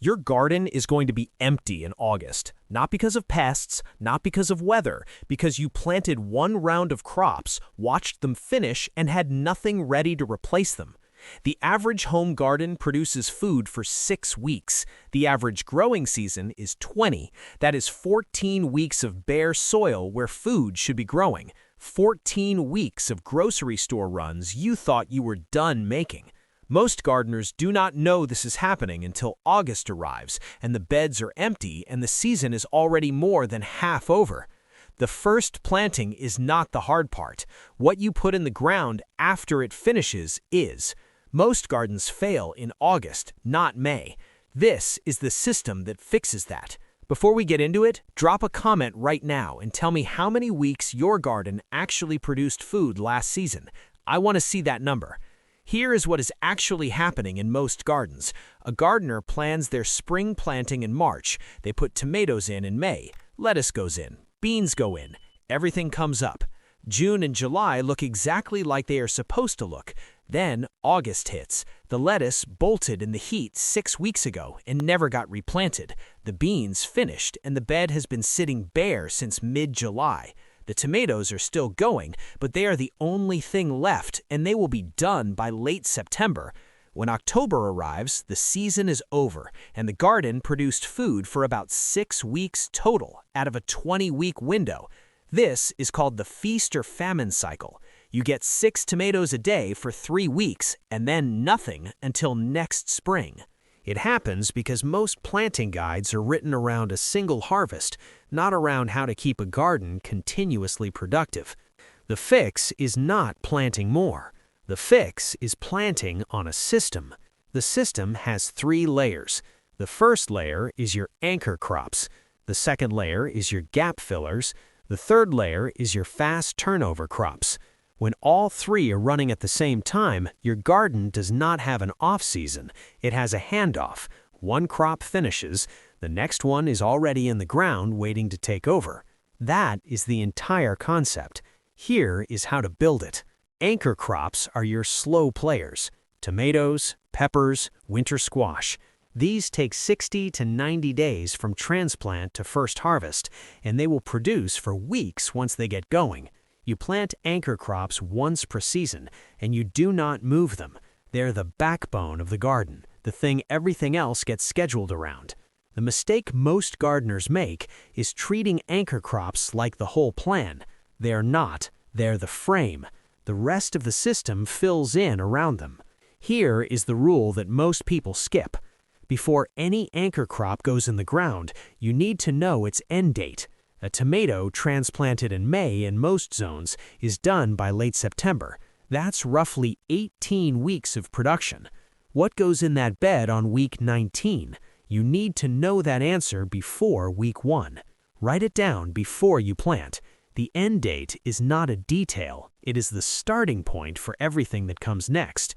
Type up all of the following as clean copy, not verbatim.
Your garden is going to be empty in August, not because of pests, not because of weather, because you planted one round of crops, watched them finish, and had nothing ready to replace them. The average home garden produces food for 6 weeks. The average growing season is 20. That is 14 weeks of bare soil where food should be growing. 14 weeks of grocery store runs you thought you were done making. Most gardeners do not know this is happening until August arrives and the beds are empty and the season is already more than half over. The first planting is not the hard part. What you put in the ground after it finishes is. Most gardens fail in August, not May. This is the system that fixes that. Before we get into it, drop a comment right now and tell me how many weeks your garden actually produced food last season. I want to see that number. Here is what is actually happening in most gardens. A gardener plans their spring planting in March. They put tomatoes in May. Lettuce goes in. Beans go in. Everything comes up. June and July look exactly like they are supposed to look. Then August hits. The lettuce bolted in the heat 6 weeks ago and never got replanted. The beans finished and the bed has been sitting bare since mid-July. The tomatoes are still going, but they are the only thing left, and they will be done by late September. When October arrives, the season is over, and the garden produced food for about 6 weeks total out of a 20-week window. This is called the feast or famine cycle. You get 6 tomatoes a day for 3 weeks, and then nothing until next spring. It happens because most planting guides are written around a single harvest, not around how to keep a garden continuously productive. The fix is not planting more. The fix is planting on a system. The system has 3 layers. The first layer is your anchor crops. The second layer is your gap fillers. The third layer is your fast turnover crops. When all 3 are running at the same time, your garden does not have an off-season. It has a handoff. One crop finishes, the next one is already in the ground waiting to take over. That is the entire concept. Here is how to build it. Anchor crops are your slow players. Tomatoes, peppers, winter squash. These take 60 to 90 days from transplant to first harvest, and they will produce for weeks once they get going. You plant anchor crops once per season, and you do not move them. They're the backbone of the garden, the thing everything else gets scheduled around. The mistake most gardeners make is treating anchor crops like the whole plan. They're not. They're the frame. The rest of the system fills in around them. Here is the rule that most people skip. Before any anchor crop goes in the ground, you need to know its end date. A tomato transplanted in May in most zones is done by late September. That's roughly 18 weeks of production. What goes in that bed on week 19? You need to know that answer before week 1. Write it down before you plant. The end date is not a detail. It is the starting point for everything that comes next.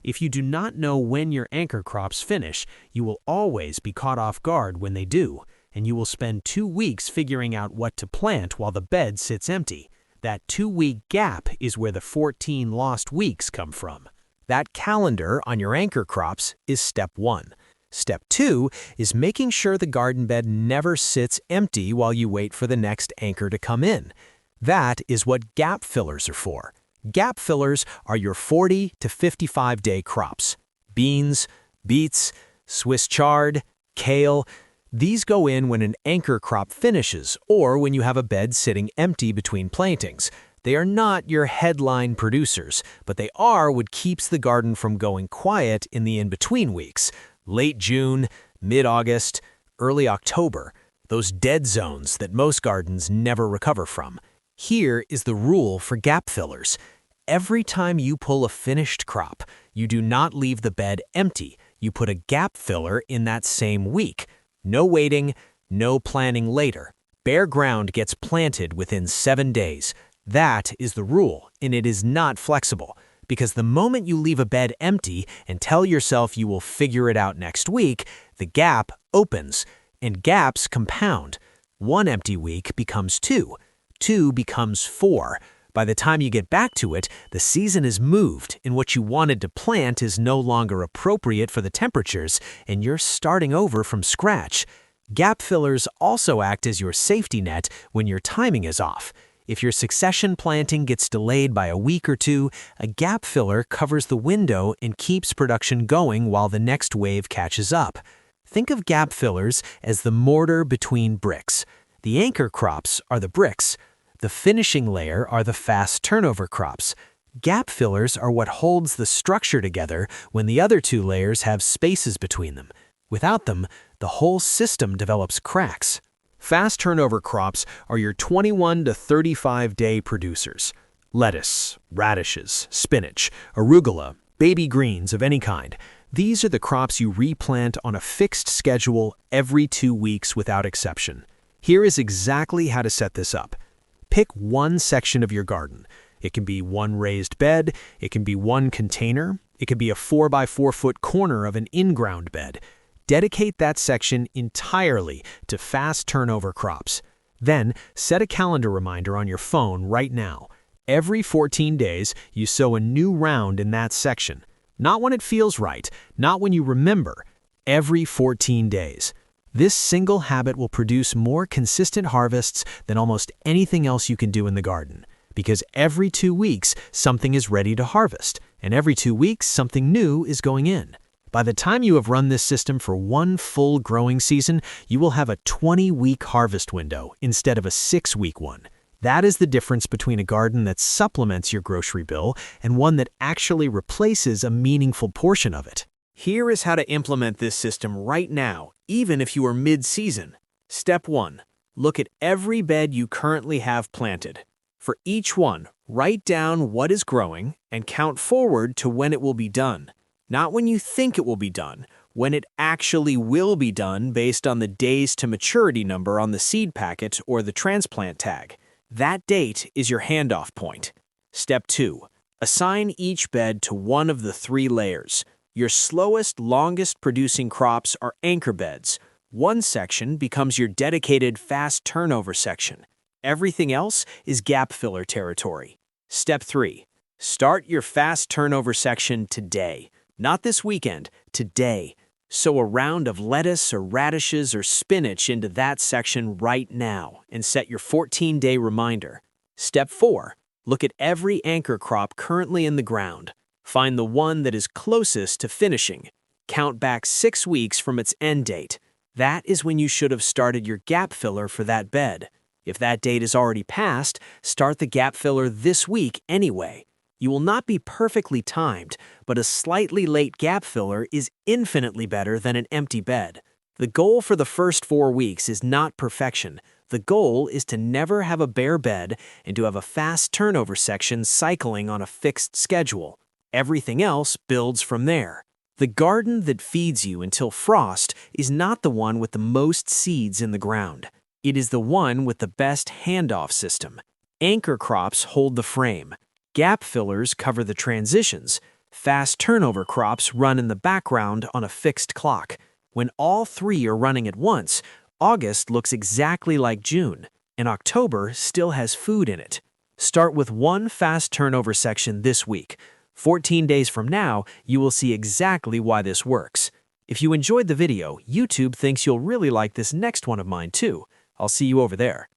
If you do not know when your anchor crops finish, you will always be caught off guard when they do, and you will spend 2 weeks figuring out what to plant while the bed sits empty. That 2-week gap is where the 14 lost weeks come from. That calendar on your anchor crops is step 1. Step 2 is making sure the garden bed never sits empty while you wait for the next anchor to come in. That is what gap fillers are for. Gap fillers are your 40 to 55-day crops. Beans, beets, Swiss chard, kale. These go in when an anchor crop finishes or when you have a bed sitting empty between plantings. They are not your headline producers, but they are what keeps the garden from going quiet in the in-between weeks. Late June, mid-August, early October. Those dead zones that most gardens never recover from. Here is the rule for gap fillers. Every time you pull a finished crop, you do not leave the bed empty. You put a gap filler in that same week. No waiting, no planning later. Bare ground gets planted within 7 days. That is the rule, and it is not flexible. Because the moment you leave a bed empty and tell yourself you will figure it out next week, the gap opens, and gaps compound. 1 empty week becomes 2. 2 becomes 4. By the time you get back to it, the season is moved, and what you wanted to plant is no longer appropriate for the temperatures, and you're starting over from scratch. Gap fillers also act as your safety net when your timing is off. If your succession planting gets delayed by a week or two, a gap filler covers the window and keeps production going while the next wave catches up. Think of gap fillers as the mortar between bricks. The anchor crops are the bricks. The finishing layer are the fast turnover crops. Gap fillers are what holds the structure together when the other two layers have spaces between them. Without them, the whole system develops cracks. Fast turnover crops are your 21 to 35-day producers. Lettuce, radishes, spinach, arugula, baby greens of any kind. These are the crops you replant on a fixed schedule every 2 weeks without exception. Here is exactly how to set this up. Pick one section of your garden. It can be one raised bed, it can be one container, it can be a 4x4 foot corner of an in-ground bed. Dedicate that section entirely to fast turnover crops. Then, set a calendar reminder on your phone right now. Every 14 days, you sow a new round in that section. Not when it feels right, not when you remember. Every 14 days. This single habit will produce more consistent harvests than almost anything else you can do in the garden. Because every 2 weeks, something is ready to harvest, and every 2 weeks, something new is going in. By the time you have run this system for one full growing season, you will have a 20-week harvest window instead of a 6-week one. That is the difference between a garden that supplements your grocery bill and one that actually replaces a meaningful portion of it. Here is how to implement this system right now, even if you are mid-season. Step 1. Look at every bed you currently have planted. For each one, write down what is growing and count forward to when it will be done. Not when you think it will be done, when it actually will be done based on the days to maturity number on the seed packet or the transplant tag. That date is your handoff point. Step 2. Assign each bed to one of the 3 layers. Your slowest, longest producing crops are anchor beds. One section becomes your dedicated fast turnover section. Everything else is gap filler territory. Step 3. Start your fast turnover section today. Not this weekend, today. Sow a round of lettuce or radishes or spinach into that section right now and set your 14-day reminder. Step 4. Look at every anchor crop currently in the ground. Find the one that is closest to finishing. Count back 6 weeks from its end date. That is when you should have started your gap filler for that bed. If that date is already passed, start the gap filler this week anyway. You will not be perfectly timed, but a slightly late gap filler is infinitely better than an empty bed. The goal for the first 4 weeks is not perfection. The goal is to never have a bare bed and to have a fast turnover section cycling on a fixed schedule. Everything else builds from there. The garden that feeds you until frost is not the one with the most seeds in the ground. It is the one with the best handoff system. Anchor crops hold the frame. Gap fillers cover the transitions. Fast turnover crops run in the background on a fixed clock. When all 3 are running at once, August looks exactly like June, and October still has food in it. Start with one fast turnover section this week. 14 days from now, you will see exactly why this works. If you enjoyed the video, YouTube thinks you'll really like this next one of mine too. I'll see you over there.